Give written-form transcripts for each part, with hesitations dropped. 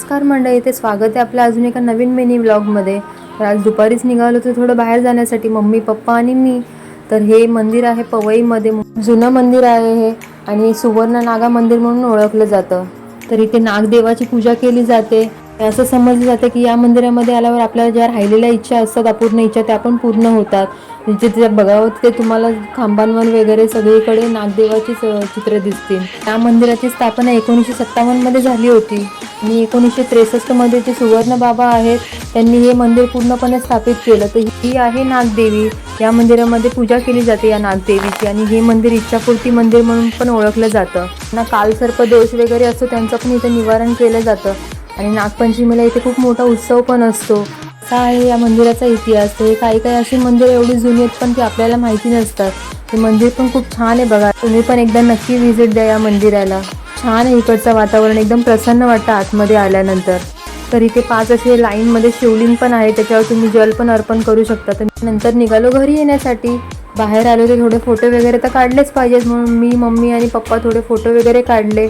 नमस्कार मंडळी, इथे स्वागत आहे आपल्या अजून एका नवीन मिनी व्लॉगमध्ये. तर आज दुपारीच निघालो होतो थोडं बाहेर जाण्यासाठी, मम्मी पप्पा आणि मी. तर हे मंदिर आहे पवईमध्ये, जुनं मंदिर आहे हे आणि सुवर्ण नागा मंदिर म्हणून ओळखलं जातं. तर इथे नागदेवाची पूजा केली जाते. असं समजलं जातं की या मंदिरामध्ये आल्यावर आपल्याला ज्या राहिलेल्या इच्छा असतात, अपूर्ण इच्छा, त्या पण पूर्ण होतात. जिथे बघावं ते तुम्हाला खांबांवर वगैरे सगळीकडे नागदेवाची चित्र दिसतील. या मंदिराची स्थापना 1957 मध्ये झाली होती आणि 1963 मध्ये जे सुवर्ण बाबा आहेत त्यांनी हे मंदिर पूर्णपणे स्थापित केलं. तर ही आहे नागदेवी. या मंदिरामध्ये पूजा केली जाते या नागदेवीची आणि हे मंदिर इच्छापूर्ती मंदिर म्हणून पण ओळखलं जातं. ना कालसर्प दोष वगैरे असतो त्यांचं पण इथे निवारण केलं जातं आणि नागपंचमीला इथे खूप मोठा उत्सव पण असतो. असा आहे या मंदिराचा इतिहास. हे काही अशी मंदिरं एवढी जुनी आहेत पण ती आपल्याला माहिती नसतात. हे मंदिर पण खूप छान आहे बघा. तुम्ही पण एकदा नक्की व्हिजिट द्या या मंदिराला. छान आहे इकडचं वातावरण, एकदम प्रसन्न वाटतं आतमध्ये आल्यानंतर. तर इथे 5 असे लाईनमध्ये शिवलिंग पण आहे, त्याच्यावर तुम्ही जल पण अर्पण करू शकता. तर नंतर निघालो घरी येण्यासाठी. बाहेर आलो ते थोडे फोटो वगैरे तर काढलेच पाहिजेत म्हणून मी, मम्मी आणि पप्पा थोडे फोटो वगैरे काढले.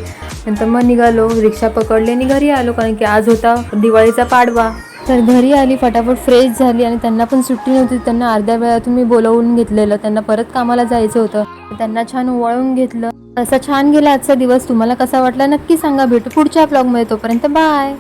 नंतर मग निघालो, रिक्षा पकडली आणि घरी आलो, कारण की आज होता दिवाळीचा पाडवा. तर घरी आली, फटाफट फ्रेश झाली आणि त्यांना पण सुट्टी नव्हती. त्यांना अर्ध्या वेळातून मी बोलवून घेतलेलं, त्यांना परत कामाला जायचं होतं. त्यांना छान ओवाळून घेतलं. असा छान गेला आजचा दिवस. तुम्हाला कसा वाटला नक्की सांगा. भेटू पुढच्या ब्लॉगमध्ये, तोपर्यंत बाय.